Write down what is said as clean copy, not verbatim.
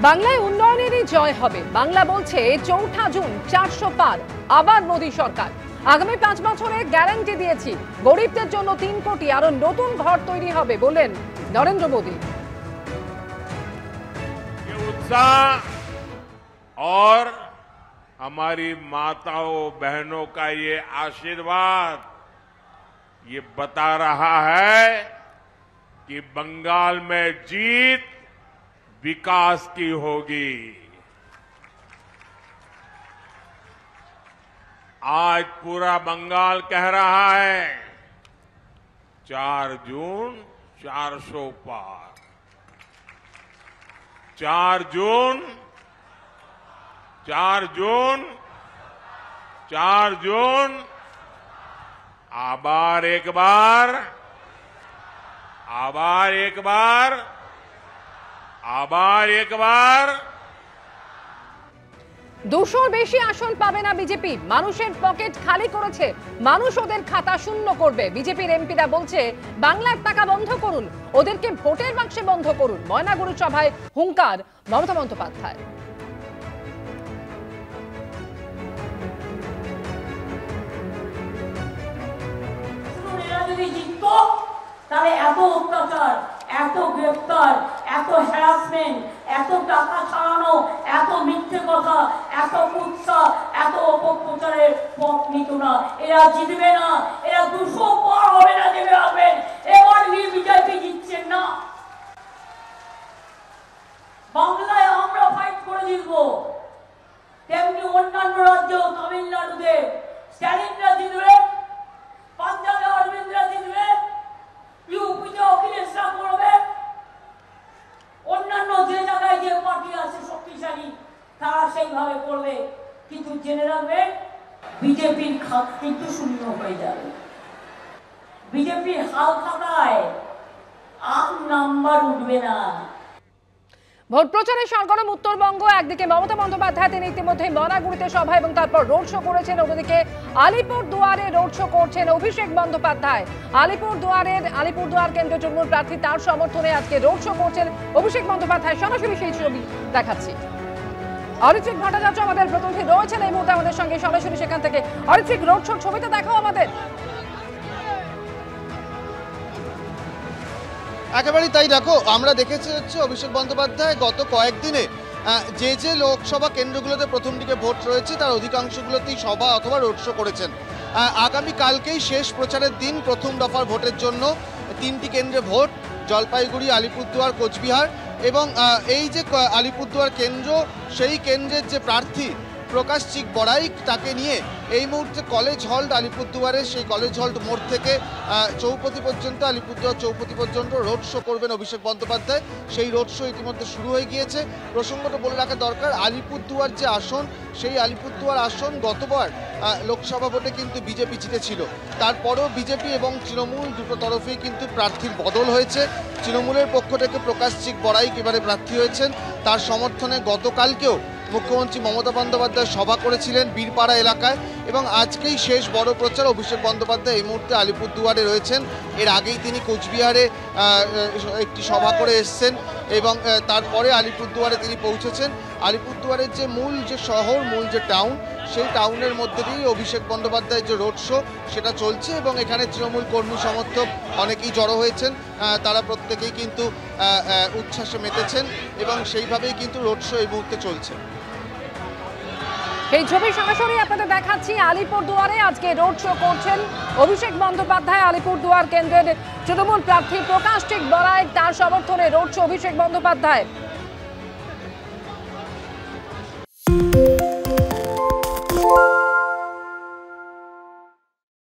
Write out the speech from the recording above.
বাংলায় উন্নয়নেরই জয় হবে। বাংলা বলছে ৪ঠা জুন ৪০০ পার, আবার মোদী সরকার। আগামী ৫ বছরে গ্যারান্টি দিয়েছি, গরিবদের জন্য ৩ কোটি আরো নতুন ঘর তৈরি হবে বললেন নরেন্দ্র মোদী। उत्साह और हमारी माताओं बहनों का ये आशीर्वाद ये बता रहा है कि बंगाल में जीत विकास की होगी। आज पूरा बंगाल कह रहा है 4 जून 400 पार, 4 जून 4 जून 4 जून आबार एक बार, आबार एक बार, आबार एक बार। 200-র বেশি আসন পাবে না বিজেপি। মানুষের পকেট খালি করেছে, মানুষ ওদের খাতা শূন্য করবে। বিজেপির এমপিরা বলছে বাংলার টাকা বন্ধ করুন, ওদেরকে ভোটের বাক্সে বন্ধ করুন। ময়নাগুড়ি সভায় হুঙ্কার মমতা বন্দ্যোপাধ্যায়। তাহলে এত অত্যাচার, এত গ্রেফতার, এত হ্যারাসমেন্ট, এত টাকা ছাড়ানো, এত মিথ্যে কথা, এত কুৎসা, এত অপপ্রচারের পথ নিত না। এরা জিতবে না, এরা 200 পার হবে না। দেবে আসবেন এবার বিজেপি জিতছেন না। বাংলায় আমরা ফাইট করে জিতবো, তেমনি অন্যান্য রাজ্য, তামিলনাড়ুতে স্ট্যালিনরা জিতবে, পাঞ্জাবে অরবিন্দরা জিতবে, ইউপিতে অখিলেশরা করবে, অন্যান্য যে জায়গায় যে পার্টি আছে শক্তিশালী তারা সেইভাবে করবে। কিন্তু জেনে রাখবেন বিজেপির খাত কিন্তু শূন্য হয়ে যাবে। বিজেপির হাল খাতায় আর নাম্বার উঠবে না। ভোট প্রচারে সরগরম উত্তরবঙ্গ। একদিকে মমতা বন্দ্যোপাধ্যায় তিনি ইতিমধ্যে ময়নাগুড়িতে সভা এবং তারপর রোড শো করেছেন, অন্যদিকে আলিপুরদুয়ারে রোড শো করছেন অভিষেক বন্দ্যোপাধ্যায়। আলিপুরদুয়ার কেন্দ্রীয় তৃণমূল প্রার্থী, তার সমর্থনে আজকে রোড শো করছেন অভিষেক বন্দ্যোপাধ্যায়। সরাসরি সেই ছবি দেখাচ্ছি। অরিত্রিক ভট্টাচার্য আমাদের প্রতিনিধি রয়েছেন এই মুহূর্তে আমাদের সঙ্গে সরাসরি সেখান থেকে। অরিত্রিক, রোড শোর ছবিটা দেখাও আমাদের। একেবারেই তাই। দেখো, আমরা দেখেছি হচ্ছে অভিষেক বন্দ্যোপাধ্যায় গত কয়েকদিনে যে লোকসভা কেন্দ্রগুলোতে প্রথম দিকে ভোট রয়েছে তার অধিকাংশগুলোতেই সভা অথবা রোড শো করেছেন। আগামীকালকেই শেষ প্রচারের দিন। প্রথম দফার ভোটের জন্য 3টি কেন্দ্রে ভোট, জলপাইগুড়ি, আলিপুরদুয়ার, কোচবিহার। এবং এই যে আলিপুরদুয়ার কেন্দ্র, সেই কেন্দ্রের যে প্রার্থী প্রকাশ চিক বড়াইক, তাকে নিয়ে এই মুহূর্তে কলেজ হল্ট আলিপুরদুয়ারের সেই কলেজ হল্ট মোড় থেকে চৌপতি পর্যন্ত, আলিপুরদুয়ার চৌপতি পর্যন্ত রোড শো করবেন অভিষেক বন্দ্যোপাধ্যায়। সেই রোড শো ইতিমধ্যে শুরু হয়ে গিয়েছে। প্রসঙ্গটা বলে রাখা দরকার, আলিপুরদুয়ার যে আসন, সেই আলিপুরদুয়ার আসন গতবার লোকসভা ভোটে কিন্তু বিজেপি জিতেছিল। তারপরেও বিজেপি এবং তৃণমূল দুটো তরফেই কিন্তু প্রার্থীর বদল হয়েছে। তৃণমূলের পক্ষ থেকে প্রকাশ চিক বড়াইক এবারে প্রার্থী হয়েছেন। তার সমর্থনে গতকালকেও মুখ্যমন্ত্রী মমতা বন্দ্যোপাধ্যায় সভা করেছিলেন বীরপাড়া এলাকায়। এবং আজকেই শেষ বড় প্রচার। অভিষেক বন্দ্যোপাধ্যায় এই মুহূর্তে আলিপুরদুয়ারে রয়েছেন। এর আগেই তিনি কোচবিহারে একটি সভা করে এসছেন এবং তারপরে আলিপুরদুয়ারে তিনি পৌঁছেছেন। আলিপুরদুয়ারের যে মূল যে শহর, মূল যে টাউন, সেই টাউনের মধ্যে দিয়েই অভিষেক বন্দ্যোপাধ্যায়ের যে রোড শো সেটা চলছে। এবং এখানে তৃণমূল কর্মী সমর্থক অনেকেই জড়ো হয়েছেন, তারা প্রত্যেকেই কিন্তু উচ্ছ্বাসে মেতেছেন এবং সেইভাবেই কিন্তু রোড শো এই মুহূর্তে চলছে। এই ছবি সরাসরি আপনাদের দেখাচ্ছি। আলিপুরদুয়ারে আজকে রোড শো করছেন অভিষেক বন্দ্যোপাধ্যায়। আলিপুরদুয়ার কেন্দ্রের তৃণমূল প্রার্থী প্রকাশ চিক বড়াইক, তার সমর্থনে রোড শো অভিষেক বন্দ্যোপাধ্যায়।